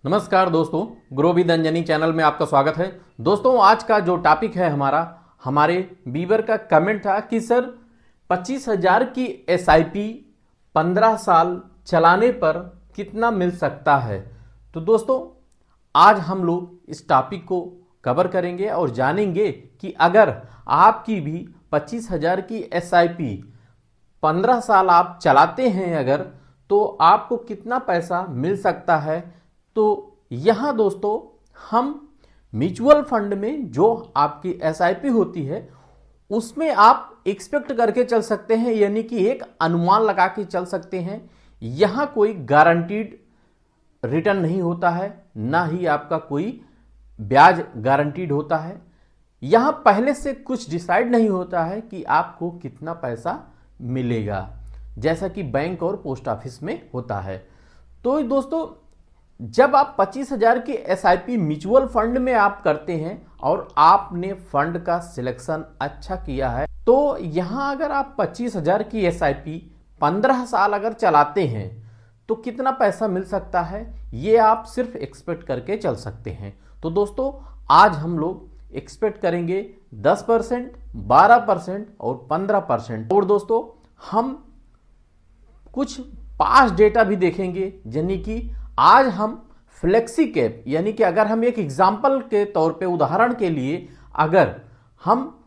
नमस्कार दोस्तों, grow with Anjani channel में आपका स्वागत है। दोस्तों, आज का जो टॉपिक है हमारे बीबर का कमेंट था कि सर 25,000 की एसआईपी 15 साल चलाने पर कितना मिल सकता है। तो दोस्तों, आज हम लोग इस टॉपिक को कवर करेंगे और जानेंगे कि अगर आपकी भी 25,000 की एसआईपी 15 साल आप चलाते हैं अगर, तो आपको कितना पैसा मिल सकता है। तो यहां दोस्तों, हम म्यूचुअल फंड में जो आपकी एसआईपी होती है उसमें आप एक्सपेक्ट करके चल सकते हैं, यानी कि एक अनुमान लगा के चल सकते हैं। यहां कोई गारंटीड रिटर्न नहीं होता है, ना ही आपका कोई ब्याज गारंटीड होता है। यहां पहले से कुछ डिसाइड नहीं होता है कि आपको कितना पैसा मिलेगा, जैसा कि बैंक और पोस्ट ऑफिस में होता है। तो दोस्तों, जब आप 25,000 की एसआईपी म्यूचुअल फंड में आप करते हैं और आपने फंड का सिलेक्शन अच्छा किया है, तो यहां अगर आप 25,000 की एसआईपी 15 साल अगर चलाते हैं तो कितना पैसा मिल सकता है, ये आप सिर्फ एक्सपेक्ट करके चल सकते हैं। तो दोस्तों, आज हम लोग एक्सपेक्ट करेंगे 10%, 12% और 15%। और दोस्तों, हम कुछ पास्ट डेटा भी देखेंगे, यानी कि आज हम फ्लेक्सी कैप, यानी कि अगर हम एक एग्जाम्पल के तौर पे, उदाहरण के लिए, अगर हम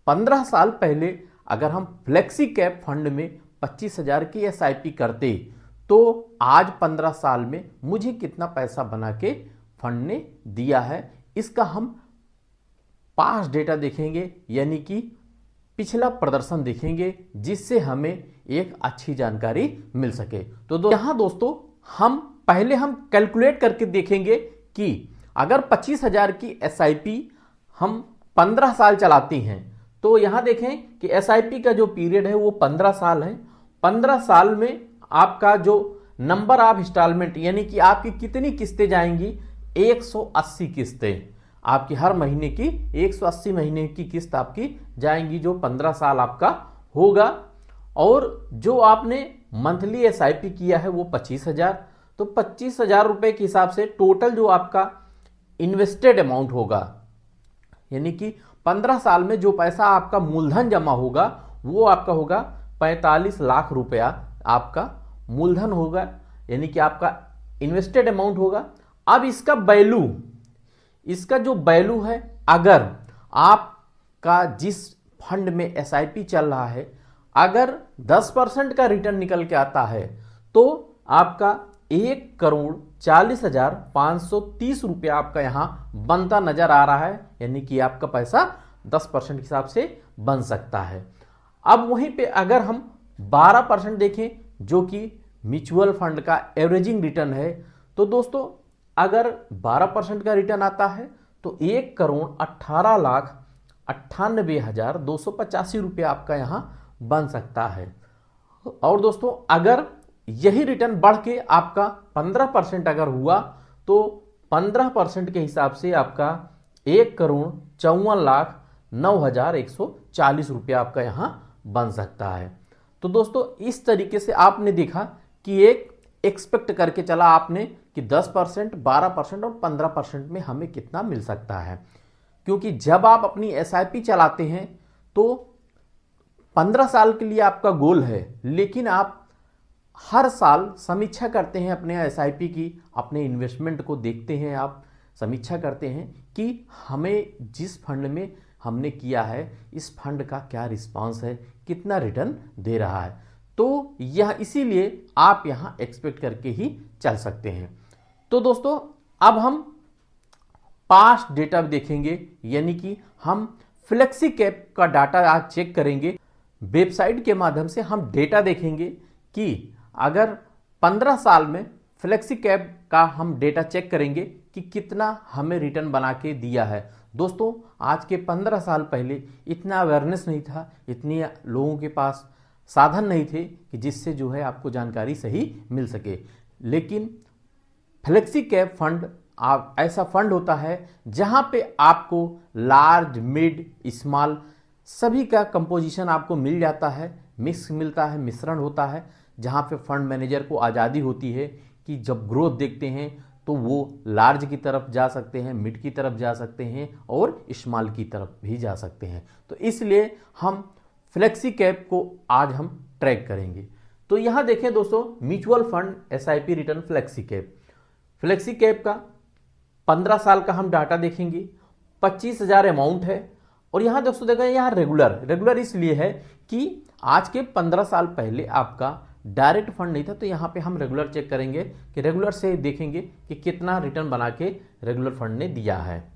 15 साल पहले अगर हम फ्लेक्सी कैप फंड में 25,000 की एसआईपी करते, तो आज 15 साल में मुझे कितना पैसा बना के फंड ने दिया है, इसका हम पास्ट डेटा देखेंगे, यानी कि पिछला प्रदर्शन देखेंगे, जिससे हमें एक अच्छी जानकारी मिल सके। तो यहां दोस्तों, हम कैलकुलेट करके देखेंगे कि अगर 25,000 की एसआईपी हम 15 साल चलाते हैं, तो यहां देखें कि एसआईपी का जो पीरियड है वो 15 साल है। 15 साल में आपका जो नंबर ऑफ इंस्टॉलमेंट, यानी कि आपकी कितनी किस्तें जाएंगी, 180 किस्तें आपकी हर महीने की 180 महीने की किस्त आपकी जाएंगी, जो 15 साल आपका होगा। और जो आपने मंथली एसआईपी किया है वो 25,000, तो 25,000 रुपए के हिसाब से टोटल जो आपका इन्वेस्टेड अमाउंट होगा, यानी कि 15 साल में जो पैसा आपका मूलधन जमा होगा वो आपका होगा 45 लाख रुपया आपका मूलधन होगा, यानी कि आपका इन्वेस्टेड अमाउंट होगा। अब इसका जो वैल्यू है, अगर आपका जिस फंड में एसआईपी चल रहा है अगर 10% का रिटर्न निकल के आता है, तो आपका 1,40,530 रुपया आपका यहां बनता नजर आ रहा है, यानी कि आपका पैसा 10% के हिसाब से बन सकता है। अब वहीं पे अगर हम 12% देखें, जो कि म्यूचुअल फंड का एवरेजिंग रिटर्न है, तो दोस्तों अगर 12% का रिटर्न आता है तो 1,18,98,285 रुपया आपका यहां बन सकता है। और दोस्तों, अगर यही रिटर्न बढ़ के आपका 15% अगर हुआ, तो 15% के हिसाब से आपका 1,54,09,140 रुपया आपका यहां बन सकता है। तो दोस्तों, इस तरीके से आपने देखा कि एक एक्सपेक्ट करके चला आपने कि 10%, 12% और 15% में हमें कितना मिल सकता है। क्योंकि जब आप अपनी एसआईपी चलाते हैं तो 15 साल के लिए आपका गोल है, लेकिन आप हर साल समीक्षा करते हैं अपने एसआईपी की, अपने इन्वेस्टमेंट को देखते हैं, आप समीक्षा करते हैं कि हमें जिस फंड में हमने किया है इस फंड का क्या रिस्पांस है, कितना रिटर्न दे रहा है। तो यह इसीलिए आप यहां एक्सपेक्ट करके ही चल सकते हैं। तो दोस्तों, अब हम पास्ट डेटा देखेंगे, यानी कि हम फ्लेक्सी कैप का डाटा आज चेक करेंगे। वेबसाइट के माध्यम से हम डेटा देखेंगे कि अगर 15 साल में फ्लेक्सी कैप का हम डेटा चेक करेंगे कि कितना हमें रिटर्न बना के दिया है। दोस्तों, आज के 15 साल पहले इतना अवेयरनेस नहीं था, इतनी लोगों के पास साधन नहीं थे कि जिससे जो है आपको जानकारी सही मिल सके। लेकिन फ्लेक्सी कैप फंड ऐसा फंड होता है जहां पे आपको लार्ज, मिड, स्मॉल सभी का कंपोजिशन आपको मिल जाता है, मिक्स मिलता है, मिश्रण होता है, जहां पे फंड मैनेजर को आज़ादी होती है कि जब ग्रोथ देखते हैं तो वो लार्ज की तरफ जा सकते हैं, मिड की तरफ जा सकते हैं और स्मॉल की तरफ भी जा सकते हैं। तो इसलिए हम फ्लेक्सी कैप को आज हम ट्रैक करेंगे। तो यहां देखें दोस्तों, mutual fund SIP return flexi cap, flexi cap का 15 साल का हम डाटा देखेंगे, 25,000 अमाउंट है। और यहां दोस्तों देखें, यहां रेगुलर इसलिए है कि आज के 15 साल पहले आपका डायरेक्ट फंड नहीं था, तो यहां पे हम रेगुलर चेक करेंगे कि रेगुलर से देखेंगे कि कितना रिटर्न बना के रेगुलर फंड ने दिया है।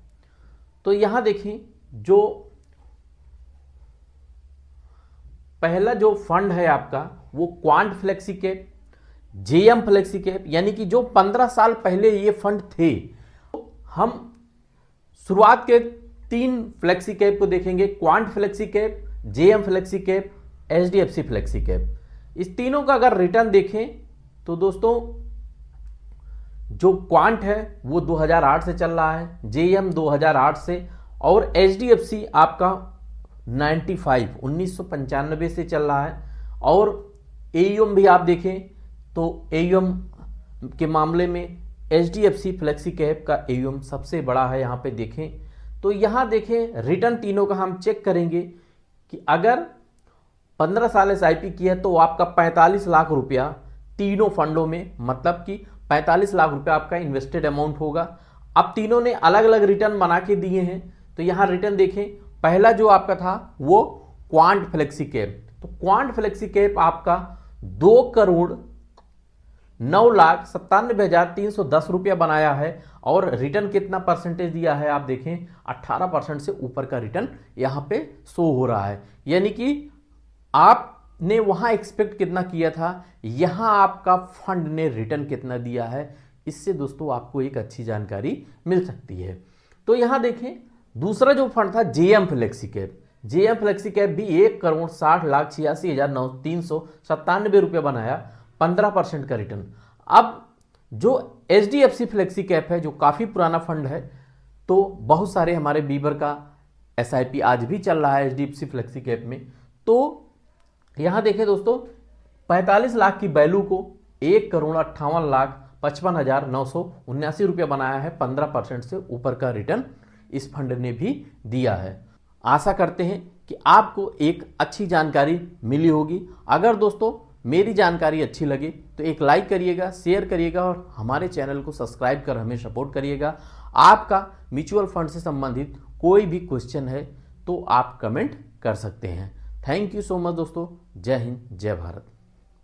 तो यहां देखें, जो पहला जो फंड है आपका वो quant flexi cap, JM flexi cap, यानी कि जो 15 साल पहले ये फंड थे। हम शुरुआत के 3 फ्लेक्सी कैप को देखेंगे, quant flexi cap, JM flexi cap, HDFC flexi cap. इस तीनों का अगर रिटर्न देखें तो दोस्तों, जो क्वांट है वो 2008 से चल रहा है, जेएम 2008 से, और एचडीएफसी आपका 1995 से चल रहा है। और एयूएम भी आप देखें तो एयूएम के मामले में एचडीएफसी फ्लेक्सी कैप का एयूएम सबसे बड़ा है। यहां पे देखें तो यहां देखें रिटर्न तीनों का हम चेक करेंगे कि अगर 15 साल एसआईपी की है तो आपका 45 लाख रुपया तीनों फंडों में, मतलब कि 45 लाख रुपया आपका इन्वेस्टेड अमाउंट होगा। अब तीनों ने अलग अलग रिटर्न बना के दिए हैं। तो यहां रिटर्न देखें, पहला जो आपका था वो क्वांट फ्लेक्सी कैप, तो क्वांट फ्लेक्सी कैप आपका 2,09,97,310 रुपया बनाया है। और रिटर्न कितना परसेंटेज दिया है आप देखें, 18% से ऊपर का रिटर्न यहां पे शो हो रहा है। यानी कि आपने वहां एक्सपेक्ट कितना किया था, यहां आपका फंड ने रिटर्न कितना दिया है, इससे दोस्तों आपको एक अच्छी जानकारी मिल सकती है। तो यहां देखें, दूसरा जो फंड था JM flexi cap, JM flexi cap भी 1,60,86,397 रुपया बनाया, 15% का रिटर्न। अब जो एचडीएफसी फ्लेक्सी कैप है, जो काफी पुराना फंड है, तो बहुत सारे हमारे बीबर का एसआईपी आज भी चल रहा है एचडीएफसी फ्लेक्सी कैप में। तो यहां देखें दोस्तों, 45 लाख की वैल्यू को 1,58,55,979 रुपया बनाया है, 15% से ऊपर का रिटर्न इस फंड ने भी दिया है। आशा करते हैं कि आपको एक अच्छी जानकारी मिली होगी। अगर दोस्तों मेरी जानकारी अच्छी लगे तो एक लाइक करिएगा, शेयर करिएगा और हमारे चैनल को सब्सक्राइब कर हमें सपोर्ट करिएगा। आपका म्यूचुअल फंड से संबंधित कोई भी क्वेश्चन है तो आप कमेंट कर सकते हैं। थैंक यू सो मच दोस्तों। जय हिंद, जय भारत।